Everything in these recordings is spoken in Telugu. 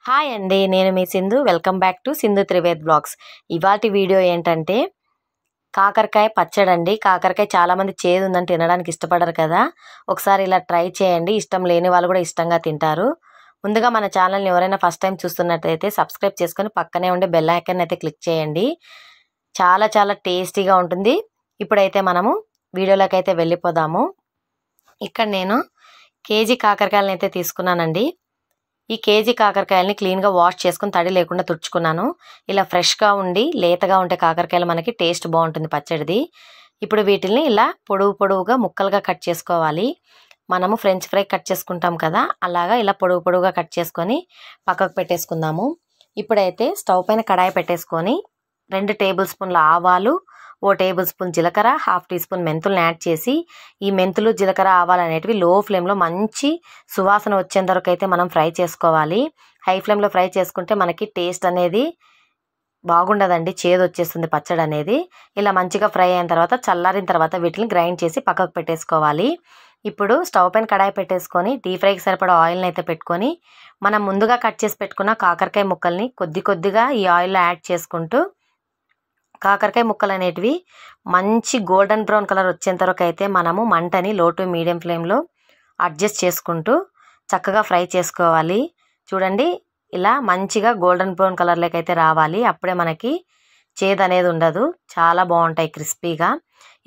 హాయ్ అండి, నేను మీ Sindhu. Welcome back to Sindhu Trived blogs. ఇవాటి వీడియో ఏంటంటే కాకరకాయ పచ్చడి అండి. కాకరకాయ చాలామంది చేదు ఉందని తినడానికి ఇష్టపడరు కదా. ఒకసారి ఇలా ట్రై చేయండి, ఇష్టం లేని వాళ్ళు కూడా ఇష్టంగా తింటారు. ముందుగా మన ఛానల్ని ఎవరైనా ఫస్ట్ టైం చూస్తున్నట్టయితే సబ్స్క్రైబ్ చేసుకొని పక్కనే ఉండే బెల్ ఐకాన్ అయితే క్లిక్ చేయండి. చాలా చాలా టేస్టీగా ఉంటుంది. ఇప్పుడైతే మనము వీడియోలోకి అయితే వెళ్ళిపోదాము. ఇక్కడ నేను కేజీ కాకరకాయలను అయితే తీసుకున్నానండి. ఈ కేజీ కాకరకాయలని క్లీన్గా వాష్ చేసుకుని తడి లేకుండా తుడుచుకున్నాను. ఇలా ఫ్రెష్గా ఉండి లేతగా ఉంటే కాకరకాయలు మనకి టేస్ట్ బాగుంటుంది పచ్చడిది. ఇప్పుడు వీటిని ఇలా పొడవుగా ముక్కలుగా కట్ చేసుకోవాలి. మనము ఫ్రెంచ్ ఫ్రై కట్ చేసుకుంటాం కదా, అలాగా ఇలా పొడవుగా కట్ చేసుకొని పక్కకు పెట్టేసుకుందాము. ఇప్పుడైతే స్టవ్ పైన కడాయి పెట్టేసుకొని 2 టేబుల్ స్పూన్ల ఆవాలు, 1 టేబుల్ స్పూన్ జీలకర్ర, 1/2 టీ స్పూన్ మెంతులను యాడ్ చేసి, ఈ మెంతులు జీలకర్ర ఆవాలు అనేటివి లో ఫ్లేమ్లో మంచి సువాసన వచ్చేంత వరకు అయితే మనం ఫ్రై చేసుకోవాలి. హై ఫ్లేమ్లో ఫ్రై చేసుకుంటే మనకి టేస్ట్ అనేది బాగుండదండి, చేదు వచ్చేస్తుంది పచ్చడి అనేది. ఇలా మంచిగా ఫ్రై అయిన తర్వాత చల్లారిన తర్వాత వీటిని గ్రైండ్ చేసి పక్కకు పెట్టేసుకోవాలి. ఇప్పుడు స్టవ్ పైన కడాయి పెట్టేసుకొని డీప్ ఫ్రైకి సరిపడా ఆయిల్ని అయితే పెట్టుకొని మనం ముందుగా కట్ చేసి పెట్టుకున్న కాకరకాయ ముక్కల్ని కొద్దిగా ఈ ఆయిల్లో యాడ్ చేసుకుంటూ కాకరకాయ ముక్కలు అనేటివి మంచి గోల్డెన్ బ్రౌన్ కలర్ వచ్చేంత వరకు అయితే మనము మంటని లో టు మీడియం ఫ్లేమ్లో అడ్జస్ట్ చేసుకుంటూ చక్కగా ఫ్రై చేసుకోవాలి. చూడండి, ఇలా మంచిగా గోల్డెన్ బ్రౌన్ కలర్లోకి అయితే రావాలి. అప్పుడే మనకి చేదు అనేది ఉండదు, చాలా బాగుంటాయి క్రిస్పీగా.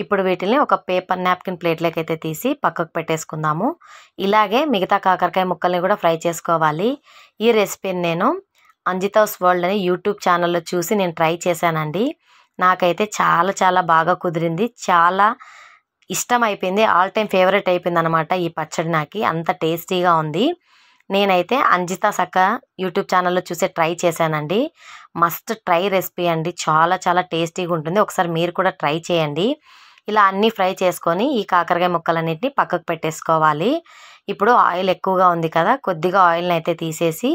ఇప్పుడు వీటిని ఒక పేపర్ నాప్కిన్ ప్లేట్లోకి అయితే తీసి పక్కకు పెట్టేసుకుందాము. ఇలాగే మిగతా కాకరకాయ ముక్కల్ని కూడా ఫ్రై చేసుకోవాలి. ఈ రెసిపీని నేను అంజితాస్ వరల్డ్ అని యూట్యూబ్ ఛానల్లో చూసి నేను ట్రై చేశానండి. నాకైతే చాలా చాలా బాగా కుదిరింది, చాలా ఇష్టం అయిపోయింది, ఆల్ టైమ్ ఫేవరెట్ అయిపోయింది అనమాట ఈ పచ్చడి. నాకు అంత టేస్టీగా ఉంది. నేనైతే అంజితాస్ అక్క యూట్యూబ్ ఛానల్లో చూసి ట్రై చేశానండి. మస్ట్ ట్రై రెసిపీ అండి, చాలా చాలా టేస్టీగా ఉంటుంది. ఒకసారి మీరు కూడా ట్రై చేయండి. ఇలా అన్నీ ఫ్రై చేసుకొని ఈ కాకరకాయ ముక్కలన్నింటినీ పక్కకు పెట్టేసుకోవాలి. ఇప్పుడు ఆయిల్ ఎక్కువగా ఉంది కదా, కొద్దిగా ఆయిల్ని అయితే తీసేసి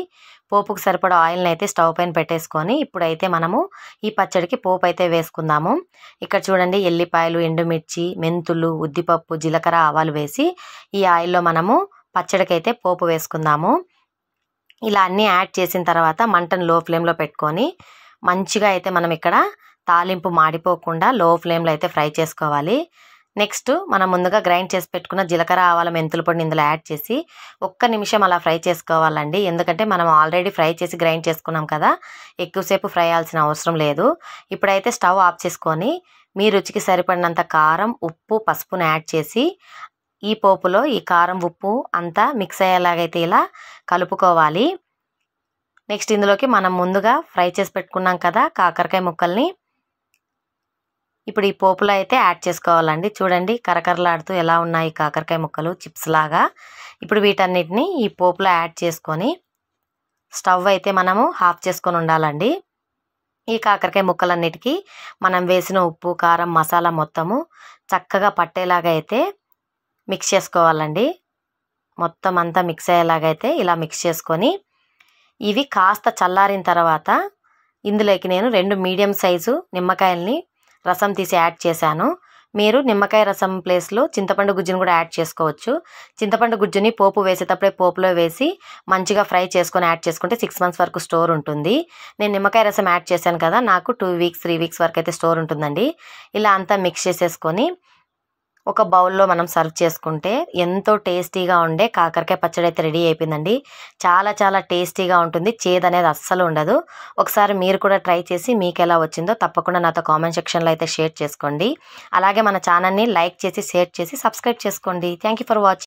పోపుకు సరిపడా ఆయిల్ని అయితే స్టవ్ పైన పెట్టేసుకొని ఇప్పుడైతే మనము ఈ పచ్చడికి పోపు అయితే వేసుకుందాము. ఇక్కడ చూడండి, ఎల్లిపాయలు, ఎండుమిర్చి, మెంతులు, ఉద్దిపప్పు, జీలకర్ర, ఆవాలు వేసి ఈ ఆయిల్లో మనము పచ్చడికి అయితే పోపు వేసుకుందాము. ఇలా అన్నీ యాడ్ చేసిన తర్వాత మంటను లో ఫ్లేమ్లో పెట్టుకొని మంచిగా అయితే మనం ఇక్కడ తాలింపు మాడిపోకుండా లో ఫ్లేమ్లో అయితే ఫ్రై చేసుకోవాలి. నెక్స్ట్ మనం ముందుగా గ్రైండ్ చేసి పెట్టుకున్న జీలకర్ర, ఆవాల, మెంతుల పొడిని ఇందులో యాడ్ చేసి 1 నిమిషం అలా ఫ్రై చేసుకోవాలండి. ఎందుకంటే మనం ఆల్రెడీ ఫ్రై చేసి గ్రైండ్ చేసుకున్నాం కదా, ఎక్కువసేపు ఫ్రై అవ్వాల్సిన అవసరం లేదు. ఇప్పుడైతే స్టవ్ ఆఫ్ చేసుకొని మీ రుచికి సరిపడినంత కారం, ఉప్పు, పసుపును యాడ్ చేసి ఈ పోపులో ఈ కారం, ఉప్పు అంతా మిక్స్ అయ్యేలాగైతే ఇలా కలుపుకోవాలి. నెక్స్ట్ ఇందులోకి మనం ముందుగా ఫ్రై చేసి పెట్టుకున్నాం కదా కాకరకాయ ముక్కల్ని ఇప్పుడు ఈ పోపులో అయితే యాడ్ చేసుకోవాలండి. చూడండి, కరకరలాడుతూ ఎలా ఉన్నాయి కాకరకాయ ముక్కలు, చిప్స్ లాగా. ఇప్పుడు వీటన్నిటిని ఈ పోపులో యాడ్ చేసుకొని స్టవ్ అయితే మనము ఆఫ్ చేసుకొని ఉండాలండి. ఈ కాకరకాయ ముక్కలన్నిటికీ మనం వేసిన ఉప్పు, కారం, మసాలా మొత్తము చక్కగా పట్టేలాగా అయితే మిక్స్ చేసుకోవాలండి. మొత్తం అంతా మిక్స్ అయ్యేలాగైతే ఇలా మిక్స్ చేసుకొని ఇవి కాస్త చల్లారిన తర్వాత ఇందులోకి నేను 2 మీడియం సైజు నిమ్మకాయల్ని రసం తీసి యాడ్ చేశాను. మీరు నిమ్మకాయ రసం ప్లేస్లో చింతపండు గుజ్జుని కూడా యాడ్ చేసుకోవచ్చు. చింతపండు గుజ్జుని పోపు వేసేటప్పుడే పోపులో వేసి మంచిగా ఫ్రై చేసుకొని యాడ్ చేసుకుంటే 6 months వరకు స్టోర్ ఉంటుంది. నేను నిమ్మకాయ రసం యాడ్ చేశాను కదా, నాకు 2 weeks 3 weeks వరకు అయితే స్టోర్ ఉంటుందండి. ఇలా అంతా మిక్స్ చేసేసుకొని ఒక బౌల్లో మనం సర్వ్ చేసుకుంటే ఎంతో టేస్టీగా ఉండే కాకరకాయ పచ్చడి అయితే రెడీ అయిపోయిందండి. చాలా చాలా టేస్టీగా ఉంటుంది, చేదు అనేది అస్సలు ఉండదు. ఒకసారి మీరు కూడా ట్రై చేసి మీకు ఎలా వచ్చిందో తప్పకుండా నాతో కామెంట్ సెక్షన్లో అయితే షేర్ చేసుకోండి. అలాగే మన ఛానల్ని లైక్ చేసి, షేర్ చేసి, సబ్స్క్రైబ్ చేసుకోండి. Thank you for watching.